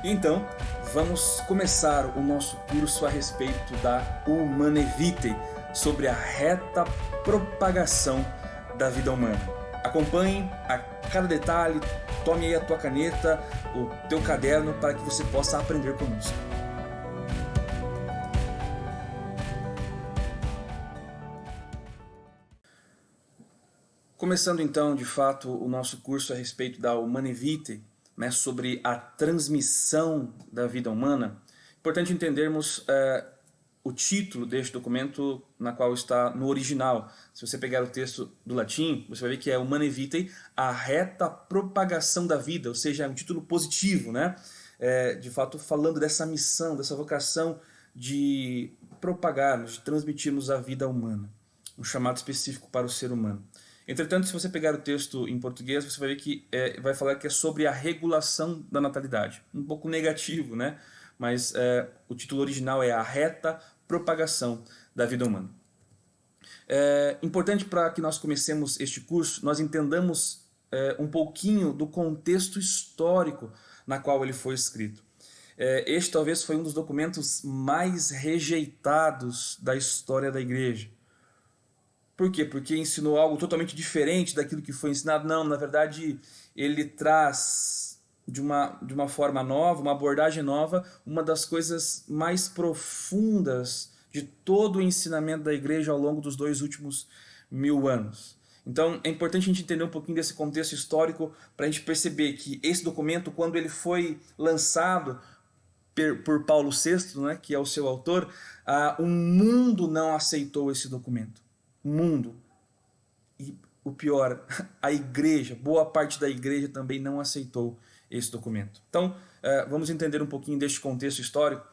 Então, vamos começar o nosso curso a respeito da Humanae Vitae, sobre a reta propagação da vida humana. Acompanhe a cada detalhe, tome aí a tua caneta, o teu caderno, para que você possa aprender conosco. Começando então, de fato, o nosso curso a respeito da Humanae Vitae, sobre a transmissão da vida humana, importante entendermos o título deste documento, na qual está no original. Se você pegar o texto do latim, você vai ver que é Humanae Vitae, a reta propagação da vida, ou seja, é um título positivo, né? De fato, falando dessa missão, dessa vocação de propagarmos, de transmitirmos a vida humana, um chamado específico para o ser humano. Entretanto, se você pegar o texto em português, você vai ver que vai falar que é sobre a regulação da natalidade. Um pouco negativo, né? Mas o título original é a reta propagação da vida humana. Importante para que nós comecemos este curso, nós entendamos um pouquinho do contexto histórico na qual ele foi escrito. Este talvez foi um dos documentos mais rejeitados da história da igreja. Por quê? Porque ensinou algo totalmente diferente daquilo que foi ensinado? Não, na verdade ele traz de uma forma nova, uma abordagem nova, uma das coisas mais profundas de todo o ensinamento da igreja ao longo dos 2 últimos 1000 anos. Então é importante a gente entender um pouquinho desse contexto histórico para a gente perceber que esse documento, quando ele foi lançado por Paulo VI, né, que é o seu autor, o mundo não aceitou esse documento. O mundo. E o pior, a igreja, boa parte da igreja também não aceitou esse documento. Então, vamos entender um pouquinho deste contexto histórico.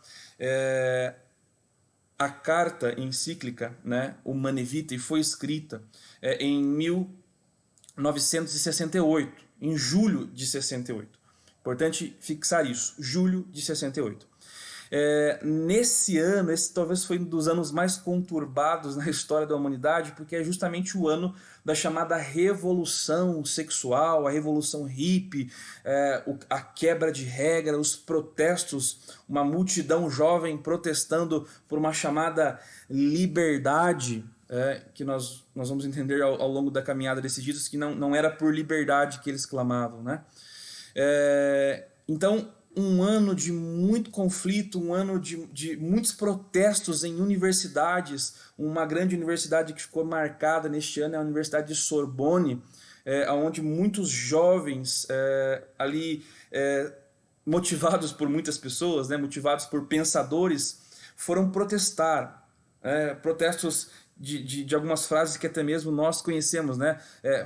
A carta encíclica, né, Humanae Vitae, foi escrita em 1968, em julho de 68. Importante fixar isso, julho de 68. Nesse ano, esse talvez foi um dos anos mais conturbados na história da humanidade, porque é justamente o ano da chamada revolução sexual, a revolução hippie, a quebra de regra, os protestos, uma multidão jovem protestando por uma chamada liberdade, que nós vamos entender ao longo da caminhada desses dias, que não era por liberdade que eles clamavam, né? Então, um ano de muito conflito, um ano de muitos protestos em universidades. Uma grande universidade que ficou marcada neste ano é a Universidade de Sorbonne, onde muitos jovens ali, motivados por muitas pessoas, né, motivados por pensadores, foram protestar. Protestos de algumas frases que até mesmo nós conhecemos, né?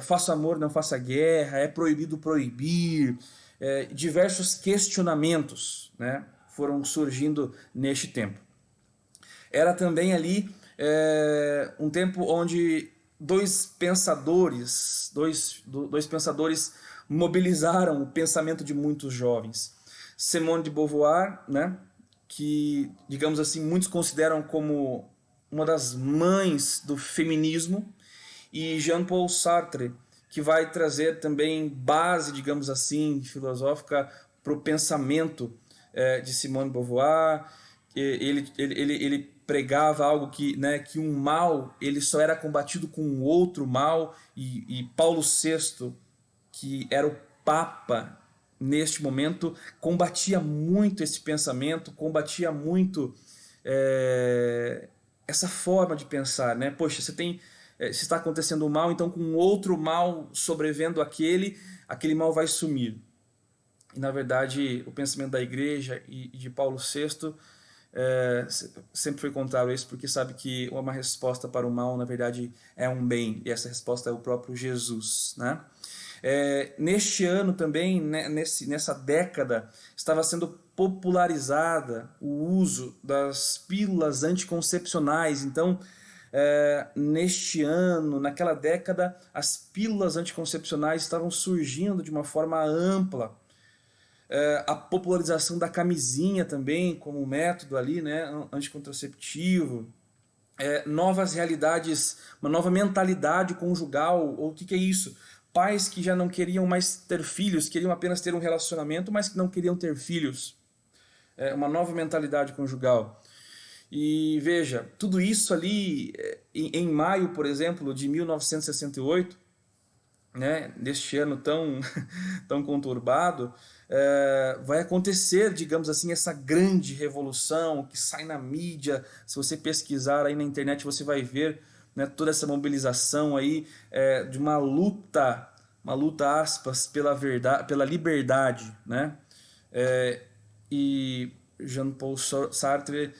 Faça amor, não faça guerra, é proibido proibir. Diversos questionamentos, né, foram surgindo neste tempo. Era também ali um tempo onde dois pensadores mobilizaram o pensamento de muitos jovens. Simone de Beauvoir, né, que, digamos assim, muitos consideram como uma das mães do feminismo, e Jean-Paul Sartre, que vai trazer também base, digamos assim, filosófica para o pensamento de Simone de Beauvoir. Ele pregava algo que, né, que um mal ele só era combatido com um outro mal, e Paulo VI, que era o Papa neste momento, combatia muito esse pensamento, combatia muito essa forma de pensar, né? Poxa, se está acontecendo um mal, então com outro mal sobrevendo aquele mal vai sumir. E na verdade o pensamento da igreja e de Paulo VI sempre foi contrário a isso, porque sabe que uma resposta para o mal na verdade é um bem, e essa resposta é o próprio Jesus, né? Neste ano também, né, nessa década, estava sendo popularizada o uso das pílulas anticoncepcionais. Então, neste ano, naquela década, as pílulas anticoncepcionais estavam surgindo de uma forma ampla. A popularização da camisinha também como método ali, né, anticontraceptivo. Novas realidades, uma nova mentalidade conjugal. Ou o que é isso? Pais que já não queriam mais ter filhos, queriam apenas ter um relacionamento, mas que não queriam ter filhos. uma nova mentalidade conjugal. E veja, tudo isso ali em maio, por exemplo, de 1968, né, deste ano tão, tão conturbado, vai acontecer, digamos assim, essa grande revolução que sai na mídia. Se você pesquisar aí na internet, você vai ver, né, toda essa mobilização aí de uma luta aspas, pela verdade, pela liberdade, né? E Jean-Paul Sartre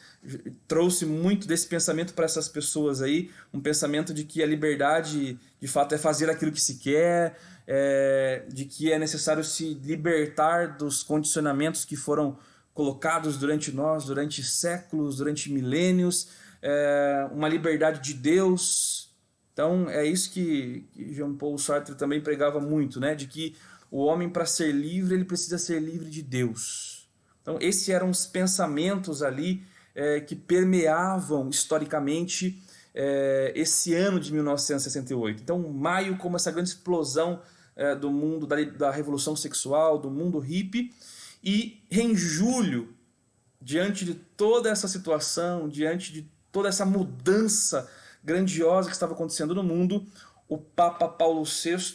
trouxe muito desse pensamento para essas pessoas aí, um pensamento de que a liberdade de fato é fazer aquilo que se quer, de que é necessário se libertar dos condicionamentos que foram colocados durante nós, durante séculos, durante milênios, uma liberdade de Deus. Então é isso que Jean-Paul Sartre também pregava muito, né? De que o homem, para ser livre, ele precisa ser livre de Deus. Então esses eram os pensamentos ali que permeavam historicamente esse ano de 1968. Então maio como essa grande explosão do mundo da revolução sexual, do mundo hippie, e em julho, diante de toda essa situação, diante de toda essa mudança grandiosa que estava acontecendo no mundo, o Papa Paulo VI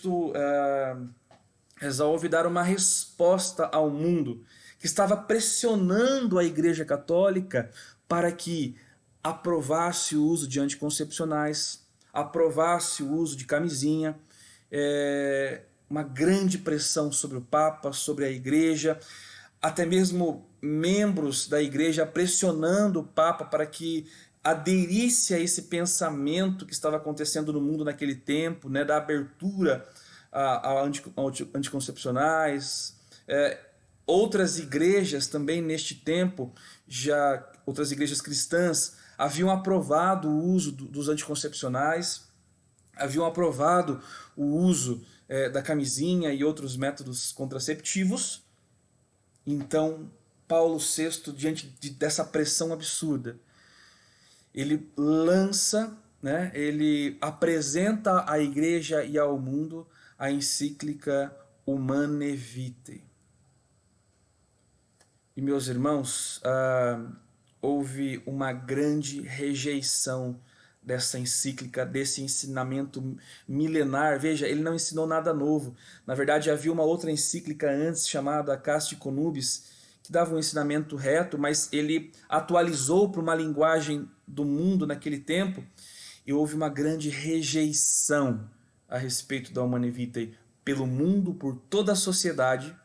resolve dar uma resposta ao mundo que estava pressionando a Igreja Católica para que aprovasse o uso de anticoncepcionais, aprovasse o uso de camisinha, uma grande pressão sobre o Papa, sobre a Igreja, até mesmo membros da Igreja pressionando o Papa para que aderisse a esse pensamento que estava acontecendo no mundo naquele tempo, né, da abertura a anticoncepcionais. Outras igrejas também neste tempo, outras igrejas cristãs, haviam aprovado o uso dos anticoncepcionais, haviam aprovado o uso da camisinha e outros métodos contraceptivos. Então, Paulo VI, diante dessa pressão absurda, ele lança, né, ele apresenta à igreja e ao mundo a encíclica Humanae Vitae. E, meus irmãos, houve uma grande rejeição dessa encíclica, desse ensinamento milenar. Veja, ele não ensinou nada novo. Na verdade, havia uma outra encíclica antes, chamada Casti Conubis, que dava um ensinamento reto, mas ele atualizou para uma linguagem do mundo naquele tempo, e houve uma grande rejeição a respeito da Humanae Vitae pelo mundo, por toda a sociedade,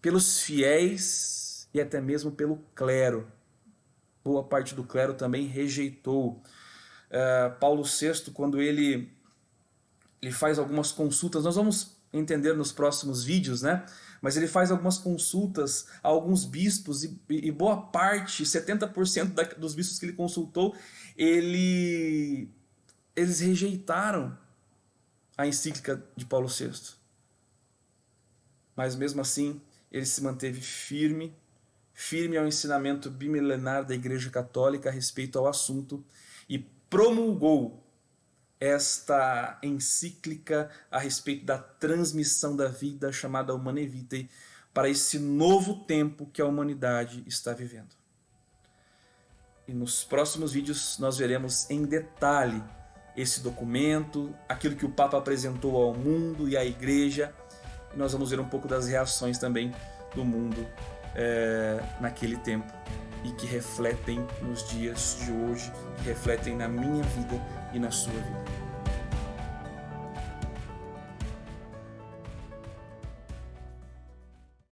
pelos fiéis e até mesmo pelo clero. Boa parte do clero também rejeitou. Paulo VI, quando ele faz algumas consultas, nós vamos entender nos próximos vídeos, né? Mas ele faz algumas consultas a alguns bispos e boa parte, 70% dos bispos que ele consultou, eles rejeitaram a encíclica de Paulo VI. Mas mesmo assim, ele se manteve firme ao ensinamento bimilenar da Igreja Católica a respeito ao assunto e promulgou esta encíclica a respeito da transmissão da vida, chamada Humanae Vitae, para esse novo tempo que a humanidade está vivendo. E nos próximos vídeos nós veremos em detalhe esse documento, aquilo que o Papa apresentou ao mundo e à Igreja, e nós vamos ver um pouco das reações também do mundo naquele tempo e que refletem nos dias de hoje, que refletem na minha vida e na sua vida.